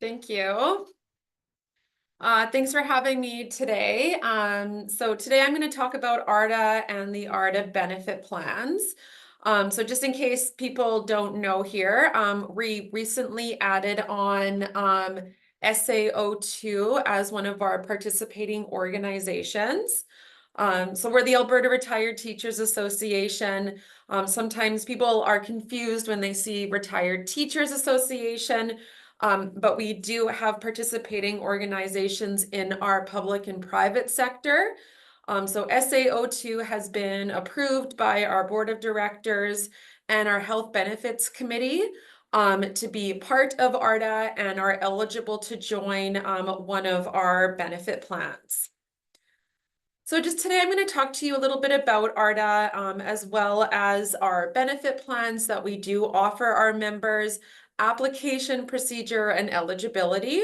Thank you. Thanks for having me today. So today I'm going to talk about ARTA and the ARTA benefit plans. So just in case people don't know here, we recently added on SAO2 as one of our participating organizations. So we're the Alberta Retired Teachers Association. Sometimes people are confused when they see Retired Teachers Association. But we do have participating organizations in our public and private sector. So SAO2 has been approved by our board of directors and our health benefits committee to be part of ARTA and are eligible to join one of our benefit plans. So just today, I'm going to talk to you a little bit about ARTA, as well as our benefit plans that we do offer our members, application procedure, and eligibility.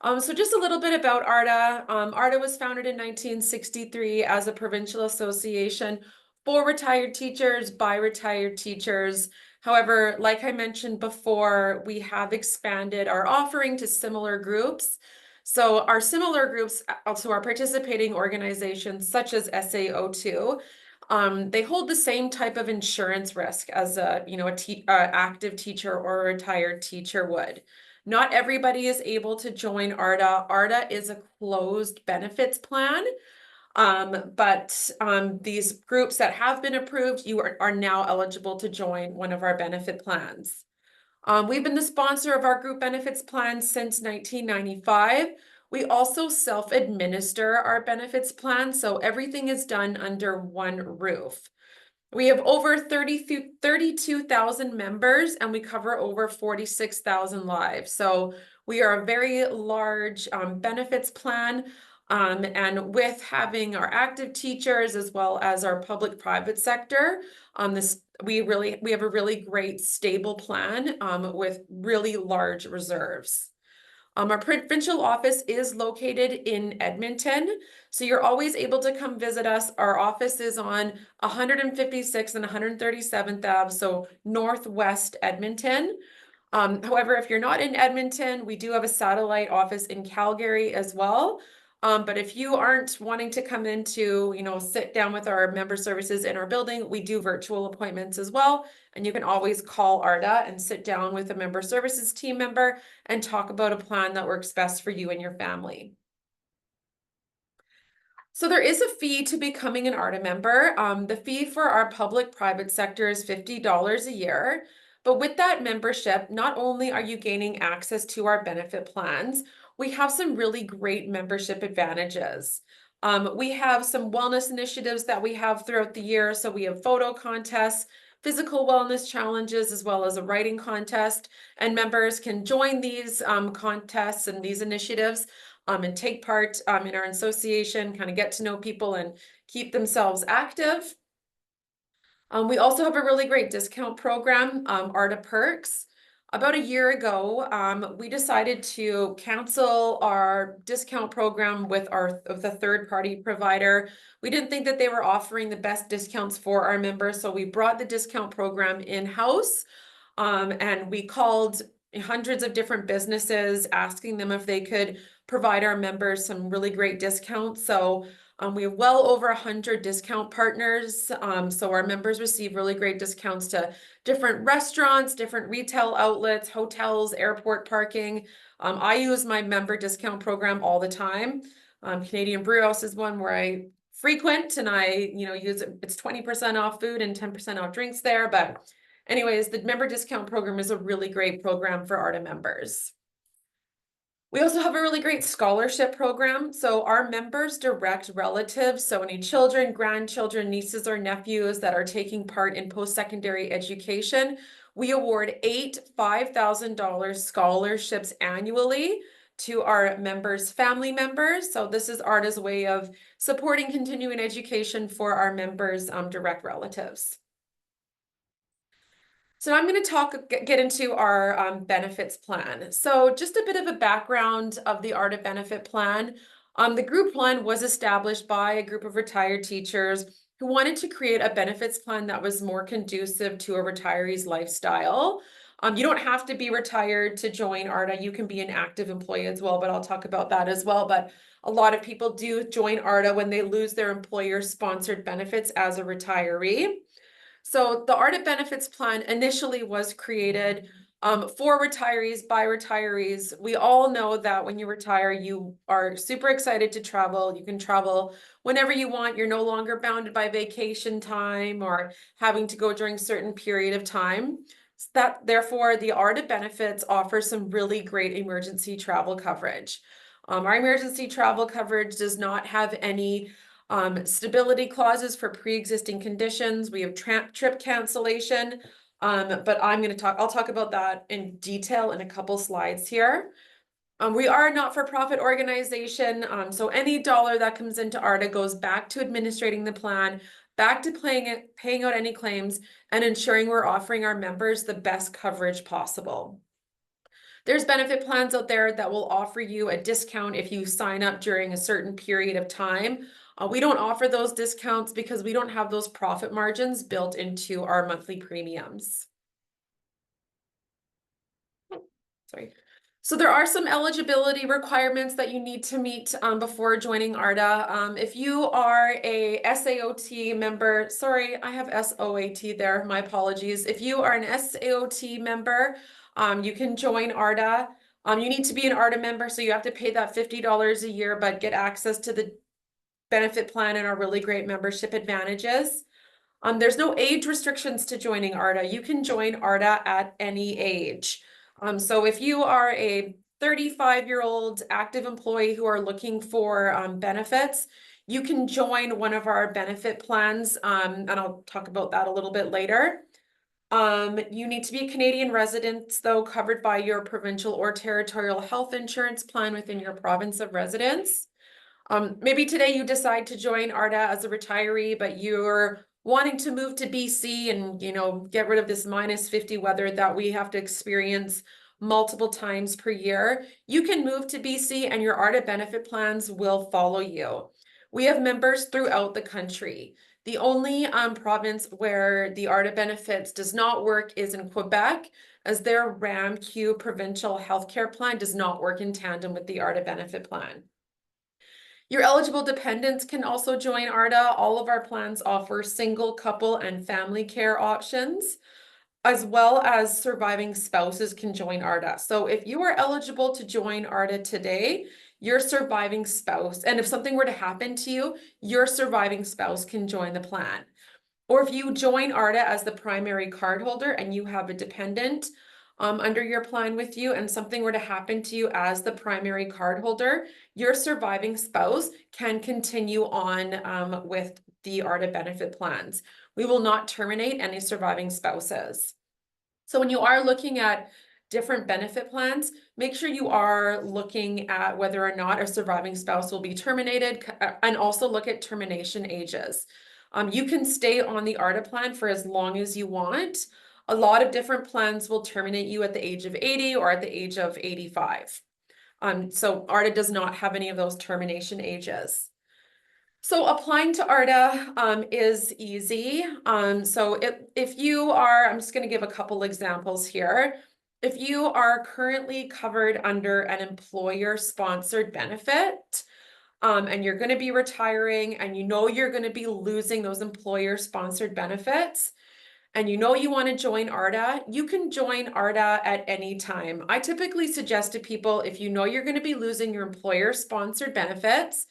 So just a little bit about ARTA. ARTA was founded in 1963 as a provincial association for retired teachers by retired teachers. However, like I mentioned before, we have expanded our offering to similar groups. So our similar groups, also our participating organizations such as SAO2, they hold the same type of insurance risk as a active teacher or a retired teacher would. Not everybody is able to join ARTA. ARTA is a closed benefits plan, but these groups that have been approved, you are now eligible to join one of our benefit plans. We've been the sponsor of our group benefits plan since 1995. We also self-administer our benefits plan, so everything is done under one roof. We have over 32,000 members and we cover over 46,000 lives. So we are a very large benefits plan. And with having our active teachers as well as our public-private sector, we have a really great stable plan with really large reserves. Our provincial office is located in Edmonton, so you're always able to come visit us. Our office is on 156th and 137th Ave, so northwest Edmonton. However, if you're not in Edmonton, we do have a satellite office in Calgary as well. But if you aren't wanting to come in to, sit down with our member services in our building, we do virtual appointments as well. And you can always call ARTA and sit down with a member services team member and talk about a plan that works best for you and your family. So there is a fee to becoming an ARTA member. The fee for our public-private sector is $50 a year. But with that membership, not only are you gaining access to our benefit plans, we have some really great membership advantages. We have some wellness initiatives that we have throughout the year. So we have photo contests, physical wellness challenges, as well as a writing contest. And members can join these contests and these initiatives and take part in our association, kind of get to know people and keep themselves active. We also have a really great discount program, ARTA Perks. About a year ago, we decided to cancel our discount program with the third-party provider. We didn't think that they were offering the best discounts for our members, so we brought the discount program in-house, and we called hundreds of different businesses asking them if they could provide our members some really great discounts. So we have well over 100 discount partners. So our members receive really great discounts to different restaurants, different retail outlets, hotels, airport parking. I use my member discount program all the time. Canadian Brew House is one where I frequent and I, use it. It's 20% off food and 10% off drinks there. But anyways, the member discount program is a really great program for ARTA members. We also have a really great scholarship program. So our members' direct relatives, so any children, grandchildren, nieces, or nephews that are taking part in post-secondary education, we award 8 $5,000 scholarships annually to our members' family members. So this is ARTA's way of supporting continuing education for our members' direct relatives. So I'm going to get into our benefits plan. So just a bit of a background of the ARTA benefit plan. The group plan was established by a group of retired teachers who wanted to create a benefits plan that was more conducive to a retiree's lifestyle. You don't have to be retired to join ARTA. You can be an active employee as well, but I'll talk about that as well. But a lot of people do join ARTA when they lose their employer-sponsored benefits as a retiree. So the ARTA Benefits Plan initially was created for retirees, by retirees. We all know that when you retire, you are super excited to travel. You can travel whenever you want. You're no longer bounded by vacation time or having to go during certain period of time. Therefore, the ARTA benefits offer some really great emergency travel coverage. Our emergency travel coverage does not have any stability clauses for pre-existing conditions. We have trip cancellation, but I'll talk about that in detail in a couple slides here. We are a not-for-profit organization, so any dollar that comes into ARTA goes back to administrating the plan, back to paying out any claims, and ensuring we're offering our members the best coverage possible. There's benefit plans out there that will offer you a discount if you sign up during a certain period of time. We don't offer those discounts because we don't have those profit margins built into our monthly premiums. Sorry. So there are some eligibility requirements that you need to meet before joining ARTA. If you are a SAOT member, sorry, I have SOAT there, my apologies. If you are an SAOT member, you can join ARTA. You need to be an ARTA member, so you have to pay that $50 a year, but get access to the benefit plan and our really great membership advantages. There's no age restrictions to joining ARTA. You can join ARTA at any age. So if you are a 35-year-old active employee who are looking for benefits, you can join one of our benefit plans, and I'll talk about that a little bit later. You need to be a Canadian resident, though, covered by your provincial or territorial health insurance plan within your province of residence. Maybe today you decide to join ARTA as a retiree, but you're wanting to move to BC and, get rid of this -50 weather that we have to experience multiple times per year. You can move to BC and your ARTA benefit plans will follow you. We have members throughout the country. The only province where the ARTA benefits does not work is in Quebec, as their RAMQ provincial healthcare plan does not work in tandem with the ARTA benefit plan. Your eligible dependents can also join ARTA. All of our plans offer single, couple, and family care options, as well as surviving spouses can join ARTA. So if you are eligible to join ARTA today, your surviving spouse, and if something were to happen to you, your surviving spouse can join the plan. Or if you join ARTA as the primary cardholder and you have a dependent under your plan with you and something were to happen to you as the primary cardholder, your surviving spouse can continue on with the ARTA benefit plans. We will not terminate any surviving spouses. So when you are looking at different benefit plans, make sure you are looking at whether or not a surviving spouse will be terminated, and also look at termination ages. You can stay on the ARTA plan for as long as you want. A lot of different plans will terminate you at the age of 80 or at the age of 85. So ARTA does not have any of those termination ages. So applying to ARTA is easy. So if you are, I'm just going to give a couple examples here. If you are currently covered under an employer-sponsored benefit, and you're going to be retiring and you're going to be losing those employer-sponsored benefits, and you want to join ARTA, you can join ARTA at any time. I typically suggest to people, if you're going to be losing your employer-sponsored benefits,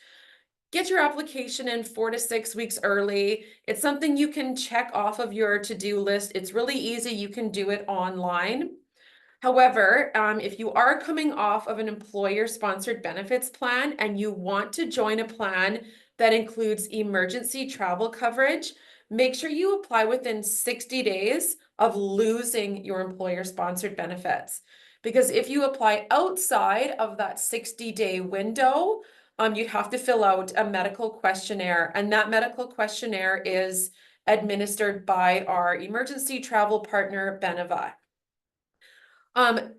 get your application in 4 to 6 weeks early. It's something you can check off of your to-do list. It's really easy. You can do it online. However, if you are coming off of an employer-sponsored benefits plan and you want to join a plan that includes emergency travel coverage, make sure you apply within 60 days of losing your employer-sponsored benefits. Because if you apply outside of that 60-day window, you'd have to fill out a medical questionnaire, and that medical questionnaire is administered by our emergency travel partner, Beneva.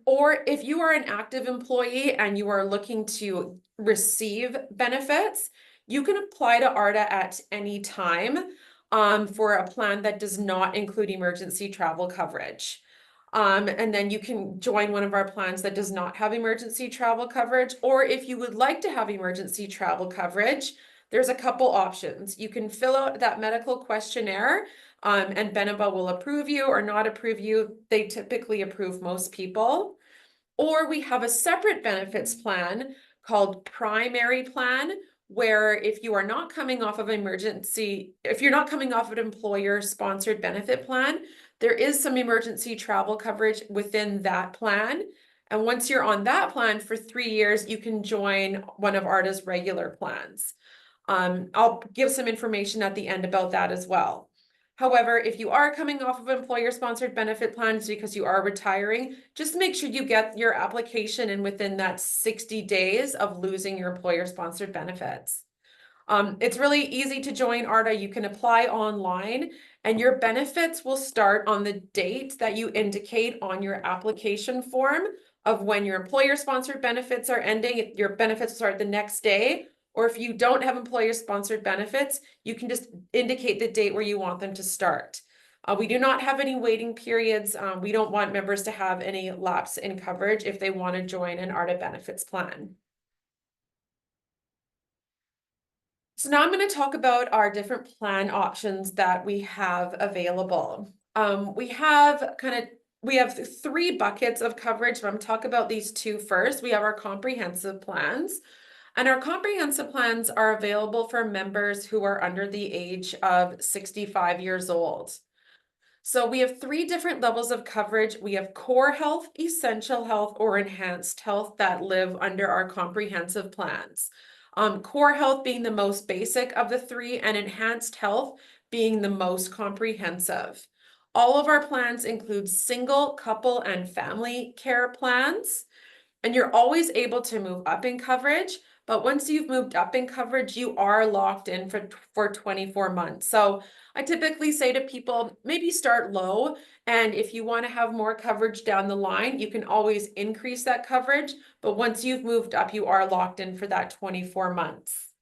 Or if you are an active employee and you are looking to receive benefits, you can apply to ARTA at any time for a plan that does not include emergency travel coverage. And then you can join one of our plans that does not have emergency travel coverage. Or if you would like to have emergency travel coverage, there's a couple options. You can fill out that medical questionnaire, and Beneba will approve you or not approve you. They typically approve most people. Or we have a separate benefits plan called primary plan, where if you are not coming off of if you're not coming off of an employer sponsored benefit plan, there is some emergency travel coverage within that plan. And once you're on that plan for 3 years, you can join one of ARTA's regular plans. I'll give some information at the end about that as well. However, if you are coming off of employer-sponsored benefit plans because you are retiring, just make sure you get your application in within that 60 days of losing your employer-sponsored benefits. It's really easy to join ARTA. You can apply online, and your benefits will start on the date that you indicate on your application form of when your employer-sponsored benefits are ending. Your benefits will start the next day. Or if you don't have employer-sponsored benefits, you can just indicate the date where you want them to start. We do not have any waiting periods. We don't want members to have any lapse in coverage if they want to join an ARTA benefits plan. So now I'm going to talk about our different plan options that we have available. We have 3 buckets of coverage, but I'm going to talk about these 2 first. We have our comprehensive plans. And our comprehensive plans are available for members who are under the age of 65 years old. So we have 3 different levels of coverage. We have core health, essential health, or enhanced health that live under our comprehensive plans. Core health being the most basic of the 3, and enhanced health being the most comprehensive. All of our plans include single, couple, and family care plans. And you're always able to move up in coverage, but once you've moved up in coverage, you are locked in for 24 months. So I typically say to people, maybe start low, and if you want to have more coverage down the line, you can always increase that coverage, but once you've moved up, you are locked in for that 24 months.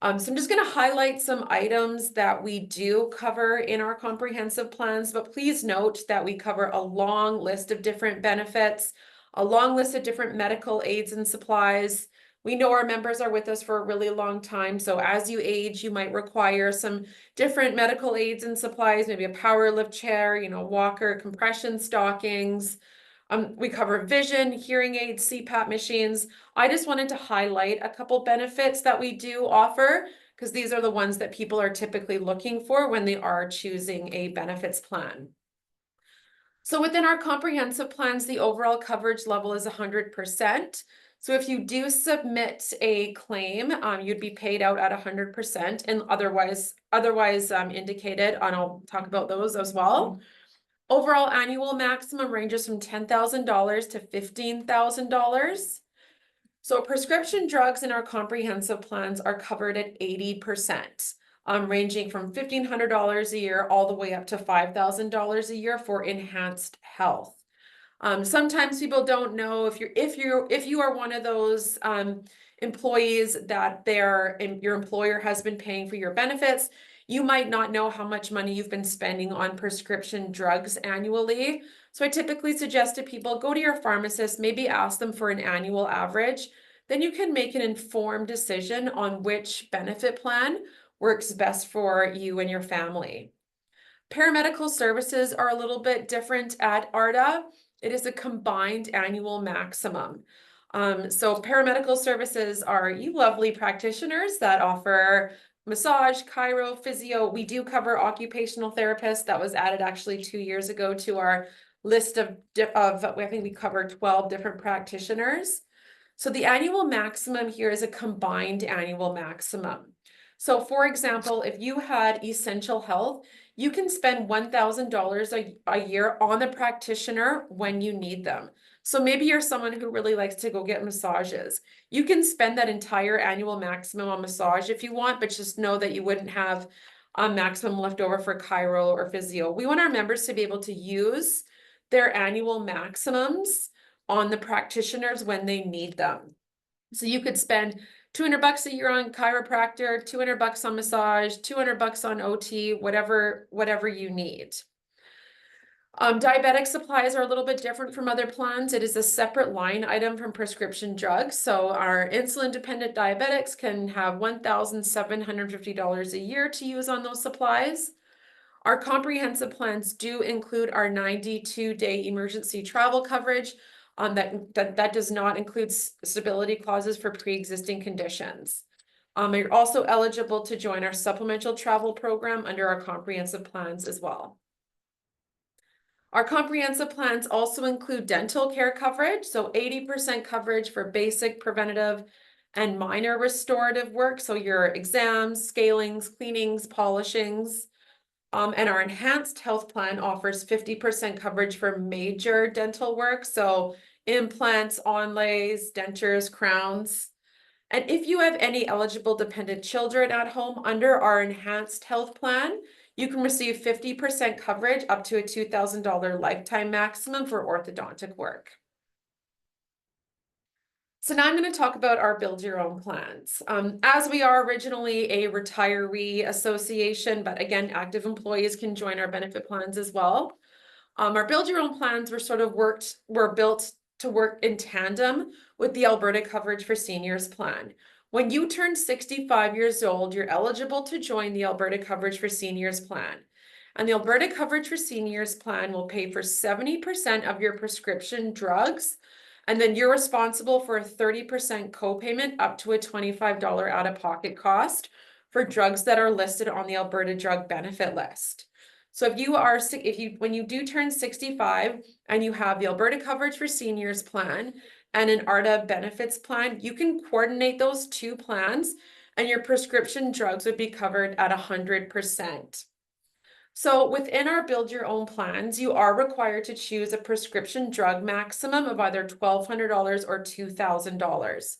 So I'm just going to highlight some items that we do cover in our comprehensive plans, but please note that we cover a long list of different benefits, a long list of different medical aids and supplies. We know our members are with us for a really long time, so as you age, you might require some different medical aids and supplies, maybe a power lift chair, walker, compression stockings. We cover vision, hearing aids, CPAP machines. I just wanted to highlight a couple benefits that we do offer, because these are the ones that people are typically looking for when they are choosing a benefits plan. So within our comprehensive plans, the overall coverage level is 100%. So if you do submit a claim, you'd be paid out at 100% and otherwise indicated, and I'll talk about those as well. Overall annual maximum ranges from $10,000 to $15,000. So prescription drugs in our comprehensive plans are covered at 80%, ranging from $1,500 a year all the way up to $5,000 a year for enhanced health. Sometimes people don't know if you are one of those employees that your employer has been paying for your benefits. You might not know how much money you've been spending on prescription drugs annually. So I typically suggest to people, go to your pharmacist, maybe ask them for an annual average. Then you can make an informed decision on which benefit plan works best for you and your family. Paramedical services are a little bit different at ARTA. It is a combined annual maximum. So paramedical services are you lovely practitioners that offer massage, chiro, physio. We do cover occupational therapists. That was added actually 2 years ago to our list I think we cover 12 different practitioners. So the annual maximum here is a combined annual maximum. So for example, if you had essential health, you can spend $1,000 a year on the practitioner when you need them. So maybe you're someone who really likes to go get massages. You can spend that entire annual maximum on massage if you want, but just know that you wouldn't have a maximum left over for chiro or physio. We want our members to be able to use their annual maximums on the practitioners when they need them. So you could spend $200 a year on chiropractor, $200 on massage, $200 on OT, whatever you need. Diabetic supplies are a little bit different from other plans. It is a separate line item from prescription drugs. So our insulin-dependent diabetics can have $1,750 a year to use on those supplies. Our comprehensive plans do include our 92-day emergency travel coverage. That does not include stability clauses for pre-existing conditions. You're also eligible to join our supplemental travel program under our comprehensive plans as well. Our comprehensive plans also include dental care coverage, so 80% coverage for basic, preventative, and minor restorative work, so your exams, scalings, cleanings, polishings. And our enhanced health plan offers 50% coverage for major dental work, so implants, onlays, dentures, crowns. And if you have any eligible dependent children at home under our enhanced health plan, you can receive 50% coverage up to a $2,000 lifetime maximum for orthodontic work. So now I'm going to talk about our build your own plans. As we are originally a retiree association, but again, active employees can join our benefit plans as well. Our build your own plans were built to work in tandem with the Alberta Coverage for Seniors plan. When you turn 65 years old, you're eligible to join the Alberta Coverage for Seniors plan. And the Alberta Coverage for Seniors plan will pay for 70% of your prescription drugs, and then you're responsible for a 30% copayment up to a $25 out-of-pocket cost for drugs that are listed on the Alberta Drug Benefit list. So when you do turn 65 and you have the Alberta Coverage for Seniors plan and an ARTA benefits plan, you can coordinate those two plans and your prescription drugs would be covered at 100%. So within our build your own plans, you are required to choose a prescription drug maximum of either $1,200 or $2,000.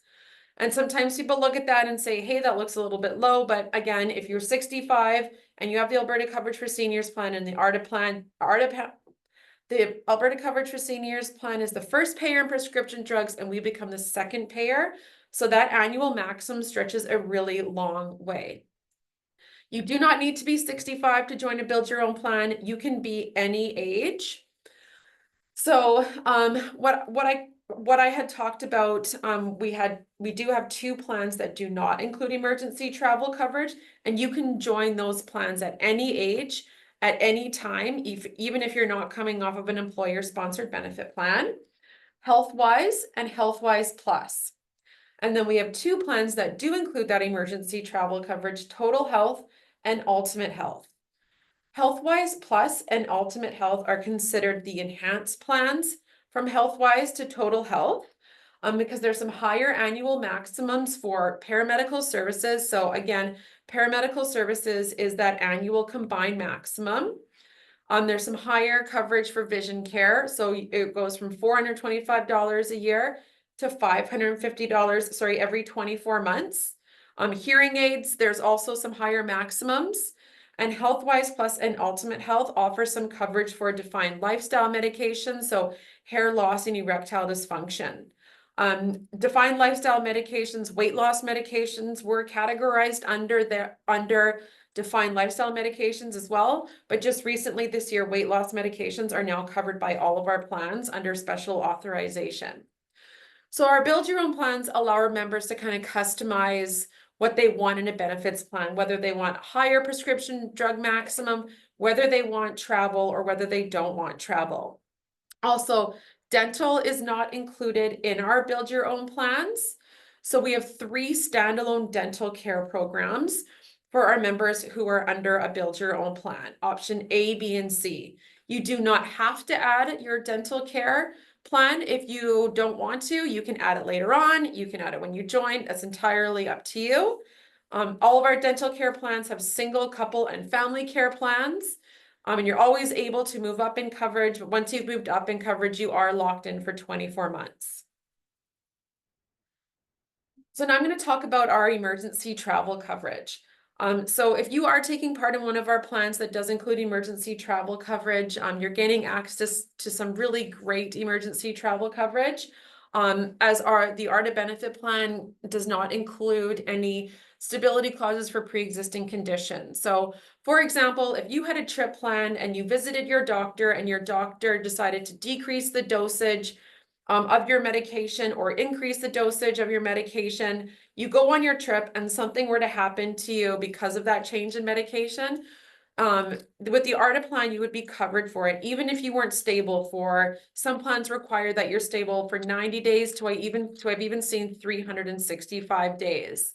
And sometimes people look at that and say, hey, that looks a little bit low. But again, if you're 65 and you have the Alberta Coverage for Seniors plan and the ARTA plan, the Alberta Coverage for Seniors plan is the first payer in prescription drugs and we become the second payer. So that annual maximum stretches a really long way. You do not need to be 65 to join a build your own plan. You can be any age. So what I had talked about, we do have two plans that do not include emergency travel coverage, and you can join those plans at any age, at any time, even if you're not coming off of an employer-sponsored benefit plan, HealthWise and HealthWise Plus. And then we have two plans that do include that emergency travel coverage, Total Health and Ultimate Health. HealthWise Plus and Ultimate Health are considered the enhanced plans from HealthWise to Total Health because there's some higher annual maximums for paramedical services. So again, paramedical services is that annual combined maximum. There's some higher coverage for vision care. So it goes from $425 a year to $550, every 24 months. Hearing aids, there's also some higher maximums. And HealthWise Plus and Ultimate Health offer some coverage for defined lifestyle medications, so hair loss and erectile dysfunction. Defined lifestyle medications, weight loss medications were categorized under defined lifestyle medications as well. But just recently this year, weight loss medications are now covered by all of our plans under special authorization. So our build your own plans allow our members to kind of customize what they want in a benefits plan, whether they want higher prescription drug maximum, whether they want travel, or whether they don't want travel. Also, dental is not included in our build your own plans. So we have 3 standalone dental care programs for our members who are under a build your own plan, option A, B, and C. You do not have to add your dental care plan. If you don't want to, you can add it later on. You can add it when you join. That's entirely up to you. All of our dental care plans have single, couple, and family care plans. And you're always able to move up in coverage. But once you've moved up in coverage, you are locked in for 24 months. So now I'm going to talk about our emergency travel coverage. So if you are taking part in one of our plans that does include emergency travel coverage, you're gaining access to some really great emergency travel coverage. The ARTA benefit plan does not include any stability clauses for pre-existing conditions. So for example, if you had a trip plan and you visited your doctor and your doctor decided to decrease the dosage of your medication or increase the dosage of your medication, you go on your trip and something were to happen to you because of that change in medication, with the ARTA plan, you would be covered for it, even if you weren't stable for, some plans require that you're stable for 90 days to I've even seen 365 days.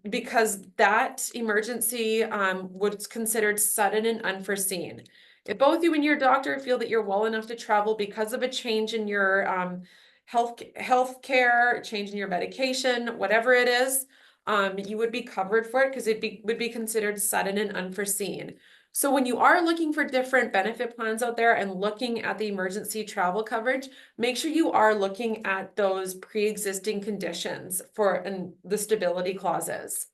Because that emergency was considered sudden and unforeseen. If both you and your doctor feel that you're well enough to travel because of a change in your health care, change in your medication, whatever it is, you would be covered for it because would be considered sudden and unforeseen. So when you are looking for different benefit plans out there and looking at the emergency travel coverage, make sure you are looking at those pre-existing conditions and the stability clauses.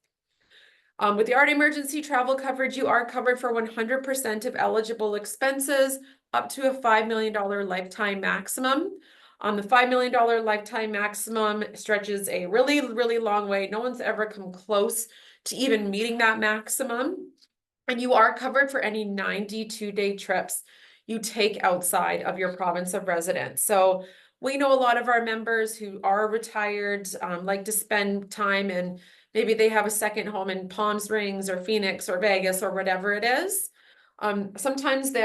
With the ARTA emergency travel coverage, you are covered for 100% of eligible expenses up to a $5 million lifetime maximum. The $5 million lifetime maximum stretches a really, really long way. No one's ever come close to even meeting that maximum. And you are covered for any 92-day trips you take outside of your province of residence. So we know a lot of our members who are retired like to spend time, and maybe they have a second home in Palm Springs or Phoenix or Vegas or whatever it is. Sometimes we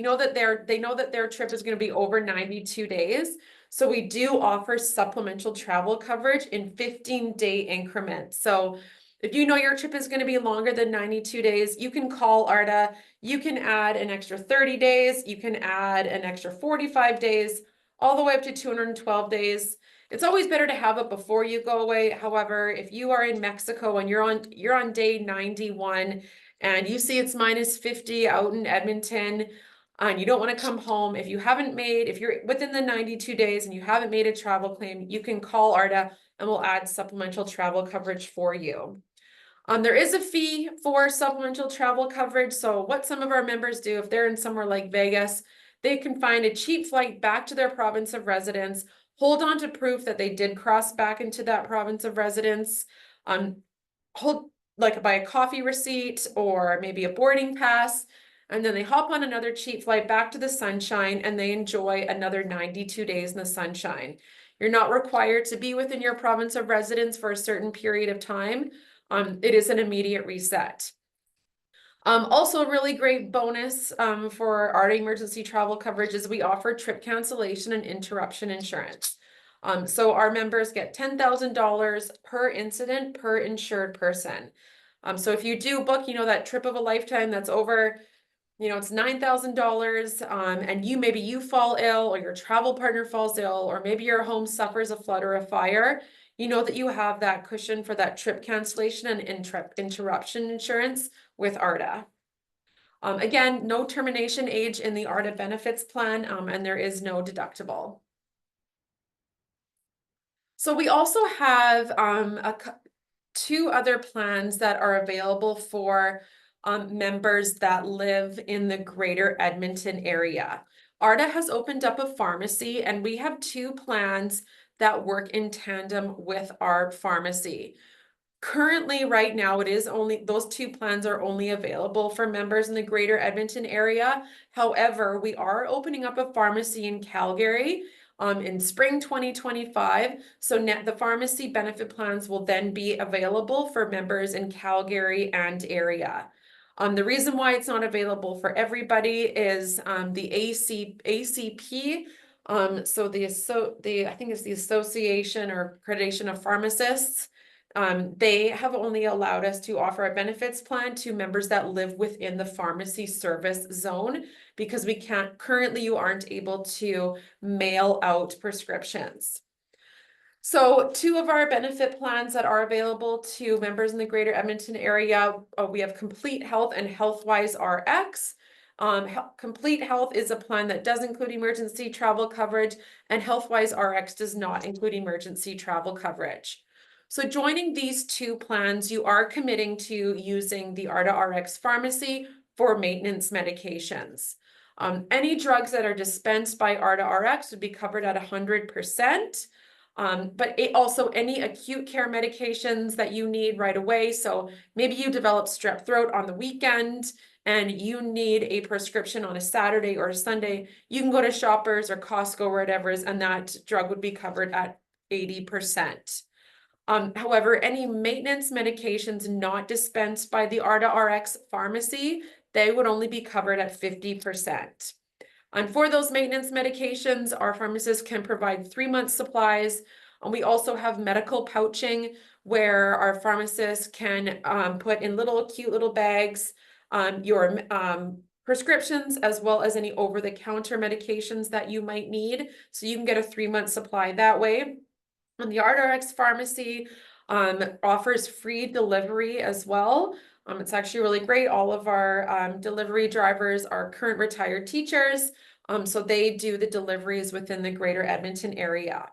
know that they know that their trip is going to be over 92 days. So we do offer supplemental travel coverage in 15-day increments. So if you know your trip is going to be longer than 92 days, you can call ARTA. You can add an extra 30 days. You can add an extra 45 days, all the way up to 212 days. It's always better to have it before you go away. However, if you are in Mexico and you're on day 91 and you see it's -50 out in Edmonton, and you don't want to come home, if you're within the 92 days and you haven't made a travel claim, you can call ARTA and we'll add supplemental travel coverage for you. There is a fee for supplemental travel coverage. So what some of our members do, if they're in somewhere like Vegas, they can find a cheap flight back to their province of residence, hold on to proof that they did cross back into that province of residence, buy a coffee receipt or maybe a boarding pass, and then they hop on another cheap flight back to the sunshine and they enjoy another 92 days in the sunshine. You're not required to be within your province of residence for a certain period of time. It is an immediate reset. Also a really great bonus for our emergency travel coverage is we offer trip cancellation and interruption insurance. So our members get $10,000 per incident per insured person. So if you do book, that trip of a lifetime that's over, it's $9,000, and maybe you fall ill or your travel partner falls ill, or maybe your home suffers a flood or a fire, that you have that cushion for that trip cancellation and interruption insurance with ARTA. Again, no termination age in the ARTA benefits plan, and there is no deductible. So we also have two other plans that are available for members that live in the greater Edmonton area. ARTA has opened up a pharmacy, and we have two plans that work in tandem with our pharmacy. Currently, right now, those two plans are only available for members in the greater Edmonton area. However, we are opening up a pharmacy in Calgary in spring 2025. So the pharmacy benefit plans will then be available for members in Calgary and area. The reason why it's not available for everybody is the ACP. So I think it's the Association or Accreditation of Pharmacists. They have only allowed us to offer a benefits plan to members that live within the pharmacy service zone, because you aren't able to mail out prescriptions. So two of our benefit plans that are available to members in the greater Edmonton area, we have Complete Health and HealthWise RX. Complete Health is a plan that does include emergency travel coverage, and HealthWise RX does not include emergency travel coverage. So joining these two plans, you are committing to using the ARTA RX pharmacy for maintenance medications. Any drugs that are dispensed by ARTA RX would be covered at 100%. But also any acute care medications that you need right away. So maybe you develop strep throat on the weekend and you need a prescription on a Saturday or a Sunday, you can go to Shoppers or Costco or whatever it is, and that drug would be covered at 80%. However, any maintenance medications not dispensed by the ARTA RX pharmacy, they would only be covered at 50%. And for those maintenance medications, our pharmacists can provide 3 months supplies. And we also have medical pouching where our pharmacists can put in cute little bags your prescriptions as well as any over-the-counter medications that you might need. So you can get a 3-month supply that way. And the ARTA RX pharmacy offers free delivery as well. It's actually really great. All of our delivery drivers are current retired teachers. So they do the deliveries within the greater Edmonton area.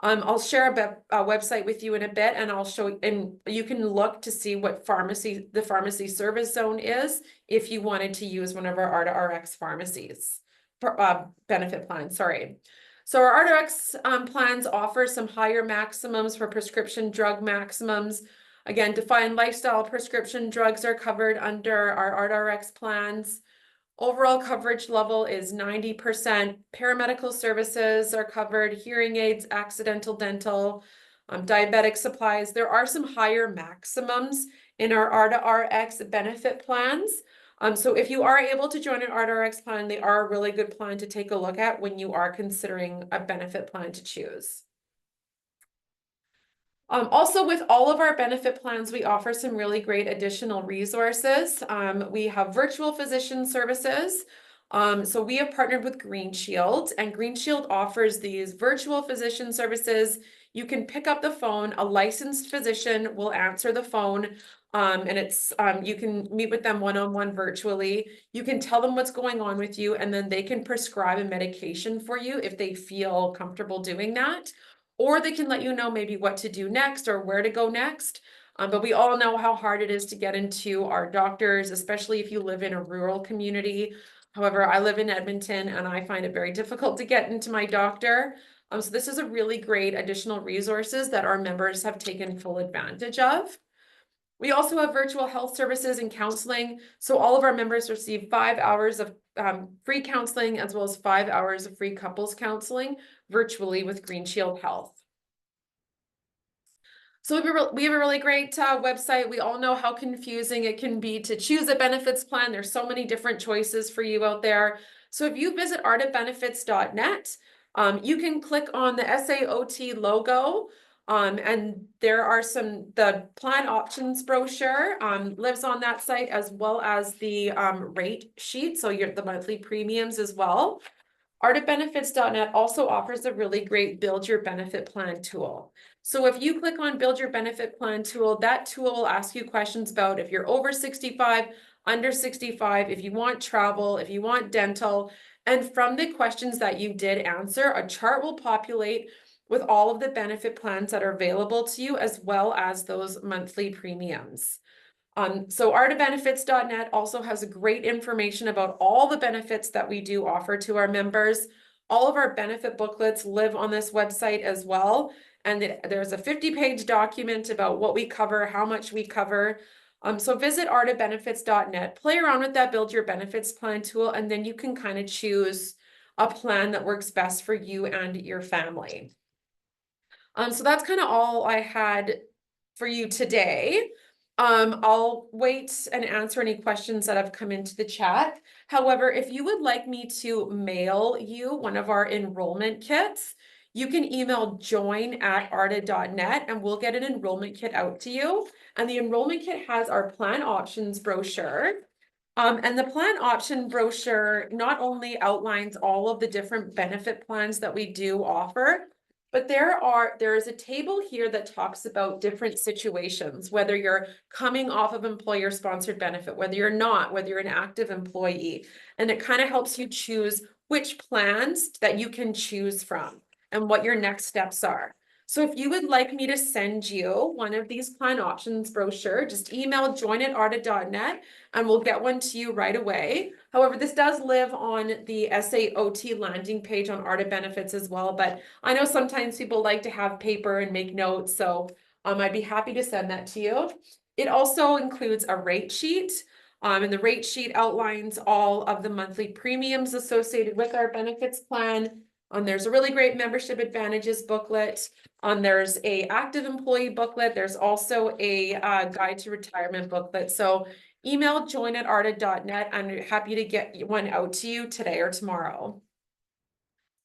I'll share a website with you in a bit, and I'll show, and you can look to see what the pharmacy service zone is if you wanted to use one of our ARTA RX pharmacies, benefit plans, sorry. So our ARTA RX plans offer some higher maximums for prescription drug maximums. Again, defined lifestyle prescription drugs are covered under our ARTA RX plans. Overall coverage level is 90%. Paramedical services are covered, hearing aids, accidental dental, diabetic supplies. There are some higher maximums in our ARTA RX benefit plans. So if you are able to join an ARTA RX plan, they are a really good plan to take a look at when you are considering a benefit plan to choose. Also, with all of our benefit plans, we offer some really great additional resources. We have virtual physician services. So we have partnered with Green Shield, and Green Shield offers these virtual physician services. You can pick up the phone, a licensed physician will answer the phone, and it's you can meet with them one-on-one virtually. You can tell them what's going on with you, and then they can prescribe a medication for you if they feel comfortable doing that. Or they can let you know maybe what to do next or where to go next. But we all know how hard it is to get into our doctors, especially if you live in a rural community. However, I live in Edmonton and I find it very difficult to get into my doctor. So this is a really great additional resources that our members have taken full advantage of. We also have virtual health services and counseling. So all of our members receive 5 hours of free counseling as well as 5 hours of free couples counseling virtually with Green Shield Health. So we have a really great website. We all know how confusing it can be to choose a benefits plan. There's so many different choices for you out there. So if you visit artabenefits.net, you can click on the SAOT logo. And there are the plan options brochure lives on that site as well as the rate sheet. So the monthly premiums as well. ARTAbenefits.net also offers a really great build your benefit plan tool. So if you click on build your benefit plan tool, that tool will ask you questions about if you're over 65, under 65, if you want travel, if you want dental, and from the questions that you did answer, a chart will populate with all of the benefit plans that are available to you as well as those monthly premiums. So artabenefits.net also has great information about all the benefits that we do offer to our members. All of our benefit booklets live on this website as well. And there's a 50-page document about what we cover, how much we cover. So visit artabenefits.net, play around with that build your benefits plan tool, and then you can kind of choose a plan that works best for you and your family. So that's kind of all I had for you today. I'll wait and answer any questions that have come into the chat. However, if you would like me to mail you one of our enrollment kits, you can email join@arta.net and we'll get an enrollment kit out to you. And the enrollment kit has our plan options brochure. And the plan option brochure not only outlines all of the different benefit plans that we do offer, but there is a table here that talks about different situations, whether you're coming off of employer-sponsored benefit, whether you're not, whether you're an active employee, and it kind of helps you choose which plans that you can choose from and what your next steps are. So if you would like me to send you one of these plan options brochure, just email join@arta.net and we'll get one to you right away. However, this does live on the SAOT landing page on ARTA Benefits as well, but I know sometimes people like to have paper and make notes, so I'd be happy to send that to you. It also includes a rate sheet, and the rate sheet outlines all of the monthly premiums associated with our benefits plan. There's a really great membership advantages booklet. There's a active employee booklet. There's also a guide to retirement booklet. So email join@arta.net. I'm happy to get one out to you today or tomorrow.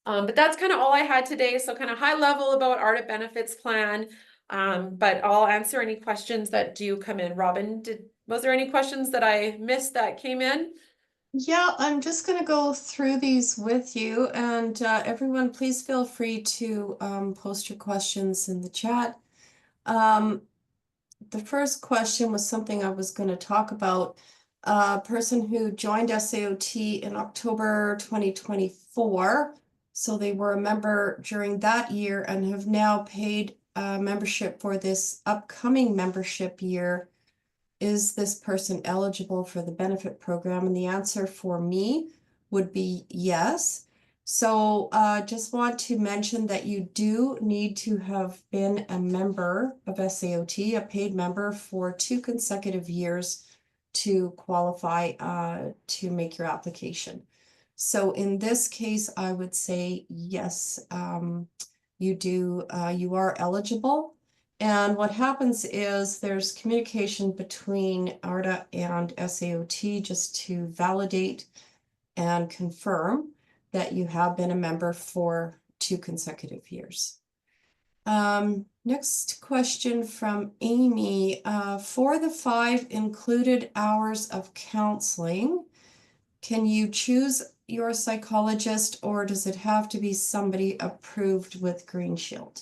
But that's kind of all I had today. So kind of high level about ARTA Benefits Plan. But I'll answer any questions that do come in. Robin, was there any questions that I missed that came in? Yeah, I'm just going to go through these with you, and everyone, please feel free to post your questions in the chat. The first question was something I was going to talk about. A person who joined SAOT in October 2024, so they were a member during that year and have now paid membership for this upcoming membership year. Is this person eligible for the benefit program? And the answer for me would be yes. So just want to mention that you do need to have been a member of SAOT, a paid member for 2 consecutive years to qualify to make your application. So in this case, I would say yes, you are eligible. And what happens is there's communication between ARTA and SAOT just to validate and confirm that you have been a member for 2 consecutive years. Next question from Amy. For the 5 included hours of counseling, can you choose your psychologist, or does it have to be somebody approved with Green Shield?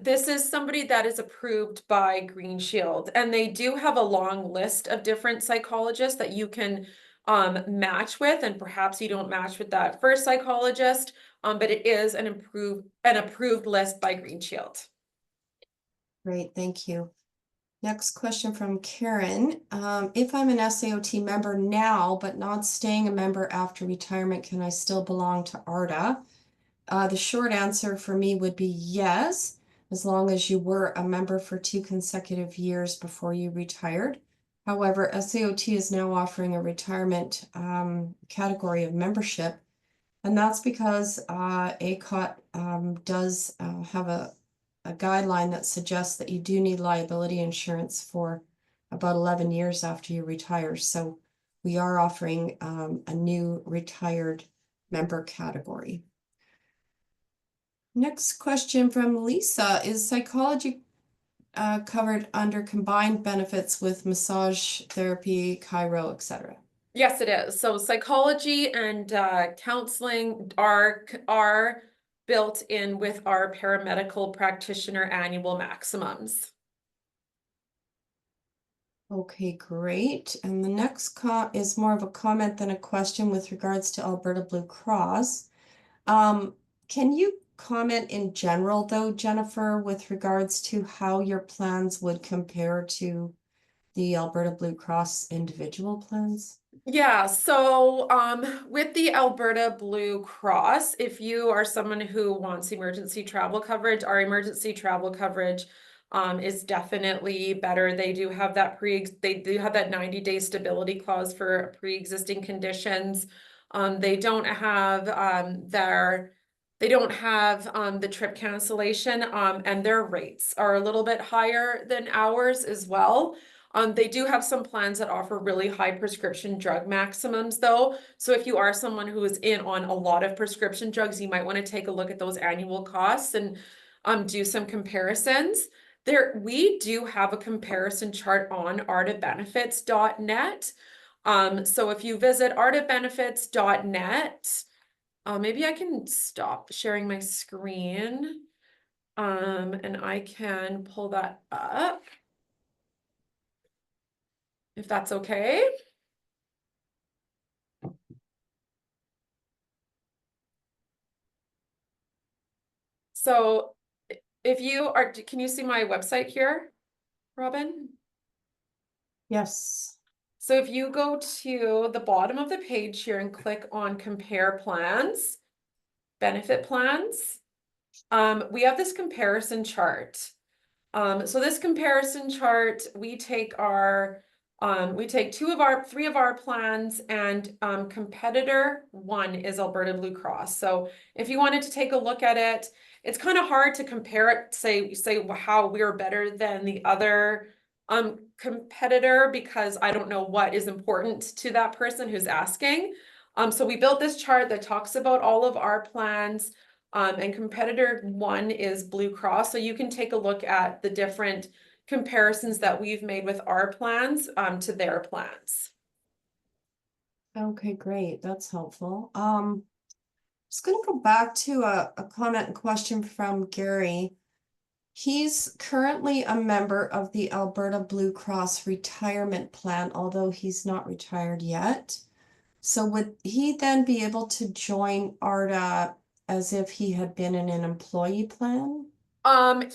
This is somebody that is approved by Green Shield, and they do have a long list of different psychologists that you can match with, and perhaps you don't match with that first psychologist, but it is an approved list by Green Shield. Great, thank you. Next question from Karen. If I'm an SAOT member now, but not staying a member after retirement, can I still belong to ARTA? The short answer for me would be yes, as long as you were a member for 2 consecutive years before you retired. However, SAOT is now offering a retirement category of membership, and that's because ACOT does have a guideline that suggests that you do need liability insurance for about 11 years after you retire. So we are offering a new retired member category. Next question from Lisa. Is psychology covered under combined benefits with massage therapy, chiro, etc.? Yes, it is. So psychology and counseling are built in with our paramedical practitioner annual maximums. Okay, great. And the next is more of a comment than a question with regards to Alberta Blue Cross. Can you comment in general, though, Jennifer, with regards to how your plans would compare to the Alberta Blue Cross individual plans? Yeah, so with the Alberta Blue Cross, if you are someone who wants emergency travel coverage, our emergency travel coverage is definitely better. They do have that 90-day stability clause for pre-existing conditions. They don't have the trip cancellation, and their rates are a little bit higher than ours as well. They do have some plans that offer really high prescription drug maximums though. So if you are someone who is in on a lot of prescription drugs, you might want to take a look at those annual costs and do some comparisons. We do have a comparison chart on artabenefits.net. So if you visit artabenefits.net, maybe I can stop sharing my screen, and I can pull that up, if that's okay. So if you are, can you see my website here, Robin? Yes. So if you go to the bottom of the page here and click on compare plans, benefit plans, we have this comparison chart. So this comparison chart, we take three of our plans, and competitor one is Alberta Blue Cross. So if you wanted to take a look at it, it's kind of hard to compare it, say how we're better than the other competitor, because I don't know what is important to that person who's asking. So we built this chart that talks about all of our plans. And competitor one is Blue Cross. So you can take a look at the different comparisons that we've made with our plans to their plans. Okay, great. That's helpful. Just gonna go back to a comment and question from Gary. He's currently a member of the Alberta Blue Cross retirement plan, although he's not retired yet. So would he then be able to join ARTA as if he had been in an employee plan?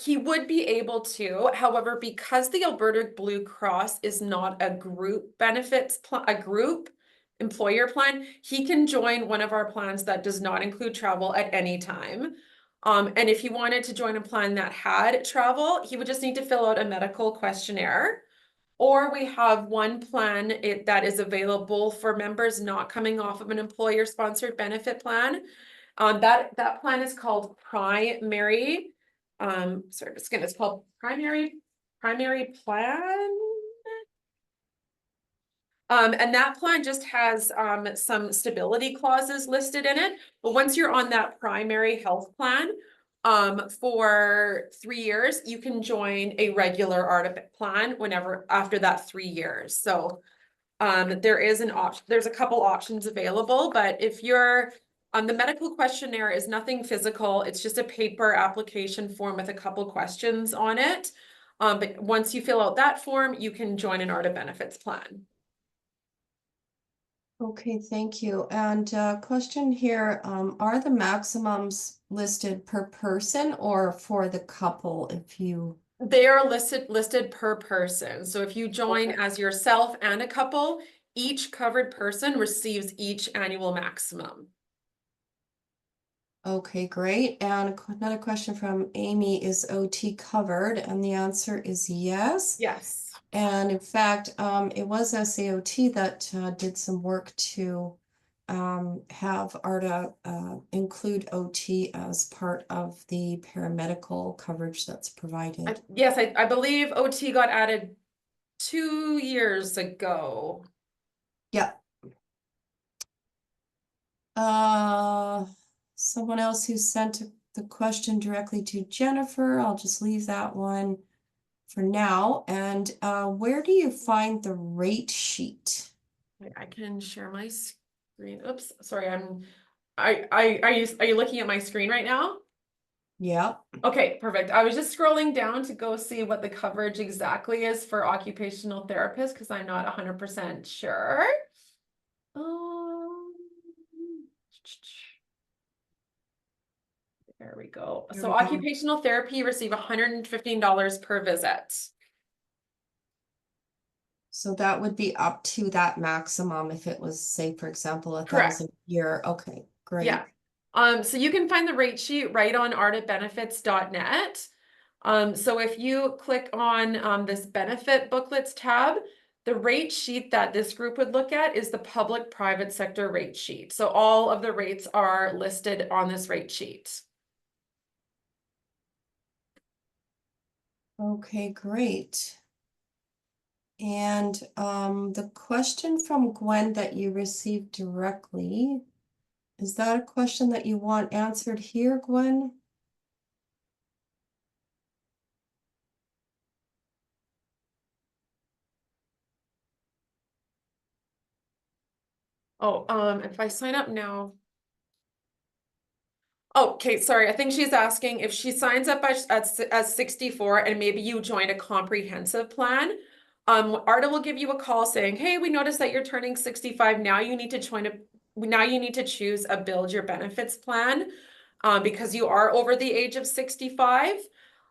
He would be able to, however, because the Alberta Blue Cross is not a group a group employer plan, he can join one of our plans that does not include travel at any time. And if he wanted to join a plan that had travel, he would just need to fill out a medical questionnaire. Or we have one plan that is available for members not coming off of an employer-sponsored benefit plan. That plan is called Primary. Sorry, it's called Primary Plan. And that plan just has some stability clauses listed in it. But once you're on that primary health plan, for 3 years, you can join a regular ARTA plan whenever after that 3 years. So there is an option, there's a couple options available, but if you're the medical questionnaire is nothing physical, it's just a paper application form with a couple questions on it. But once you fill out that form, you can join an ARTA benefits plan. Okay, thank you. And question here, are the maximums listed per person or for the couple if you? They are listed per person. So if you join as yourself and a couple, each covered person receives each annual maximum. Okay, great. And another question from Amy, is OT covered? And the answer is yes. Yes. And in fact, it was SAOT that did some work to have ARTA include OT as part of the paramedical coverage that's provided. Yes, I believe OT got added 2 years ago. Yeah. Someone else who sent the question directly to Jennifer, I'll just leave that one for now. And where do you find the rate sheet? I can share my screen. Oops, sorry, are you looking at my screen right now? Yeah. Okay, perfect. I was just scrolling down to go see what the coverage exactly is for occupational therapists because I'm not 100% sure. There we go. There So we go. occupational therapy receive $115 per visit. So that would be up to that maximum if it was, say, for example, Correct. 1,000 a year. Okay, great. Yeah. So you can find the rate sheet right on artabenefits.net. So if you click on this benefit booklets tab, the rate sheet that this group would look at is the public-private sector rate sheet. So all of the rates are listed on this rate sheet. Okay, great. And the question from Gwen that you received directly, is that a question that you want answered here, Gwen? Oh, if I sign up now. Okay, sorry. I think she's asking if she signs up as 64 and maybe you join a comprehensive plan. ARTA will give you a call saying, hey, we noticed that you're turning 65. Now you need to choose a build your benefits plan because you are over the age of 65.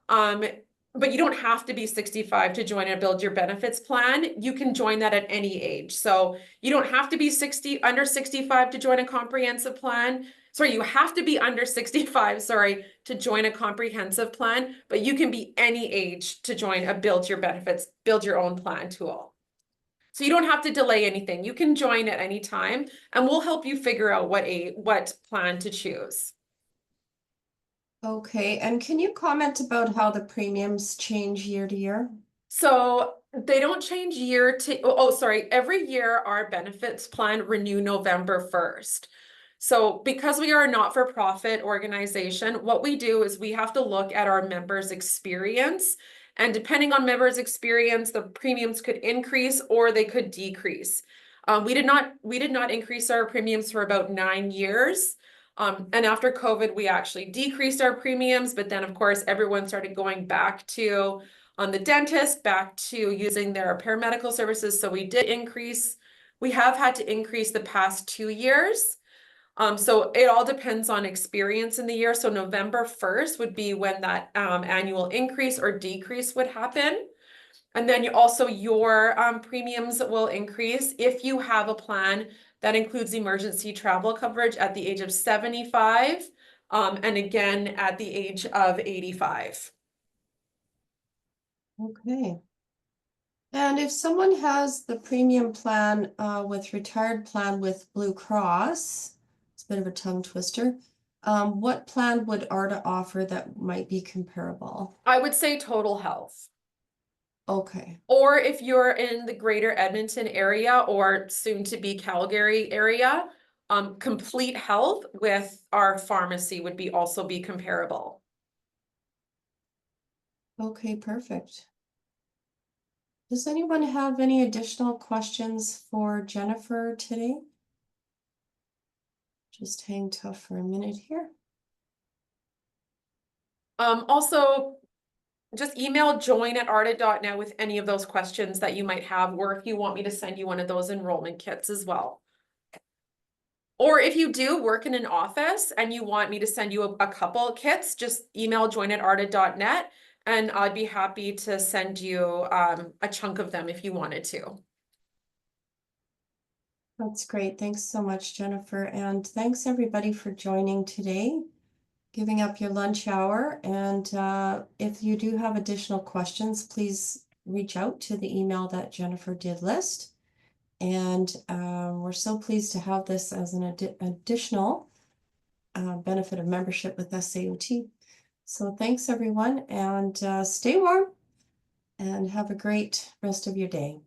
But you don't have to be 65 to join a Build Your Benefits plan. You can join that at any age. So you don't have to be under 65 to join a comprehensive plan. Sorry, you have to be under 65, sorry, to join a comprehensive plan, but you can be any age to join a Build Your Benefits, Build Your Own Plan tool. So you don't have to delay anything. You can join at any time, and we'll help you figure out what plan to choose. Okay, and can you comment about how the premiums change year to year? So they don't change sorry, every year our benefits plan renew November 1st. So because we are a not-for-profit organization, what we do is we have to look at our members' experience. And depending on members' experience, the premiums could increase or they could decrease. We did not increase our premiums for about 9 years. And after COVID, we actually decreased our premiums, but then of course, everyone started going back to the dentist, back to using their paramedical services. So we have had to increase the past 2 years. So it all depends on experience in the year. So November 1st would be when that annual increase or decrease would happen. And then your premiums will increase if you have a plan that includes emergency travel coverage at the age of 75, and again at the age of 85. Okay. And if someone has the premium plan with retired plan with Blue Cross, it's a bit of a tongue twister, what plan would ARTA offer that might be comparable? I would say total health. Okay. Or if you're in the greater Edmonton area or soon to be Calgary area, complete health with our pharmacy would also be comparable. Okay, perfect. Does anyone have any additional questions for Jennifer today? Just hang tough for a minute here. Also, just email join@arta.net with any of those questions that you might have, or if you want me to send you one of those enrollment kits as well. Or if you do work in an office and you want me to send you a couple kits, just email join@arta.net and I'd be happy to send you a chunk of them if you wanted to. That's great. Thanks so much, Jennifer. And thanks everybody for joining today, giving up your lunch hour. And if you do have additional questions, please reach out to the email that Jennifer did list. And we're so pleased to have this as an additional benefit of membership with SAOT. So thanks everyone, and stay warm and have a great rest of your day.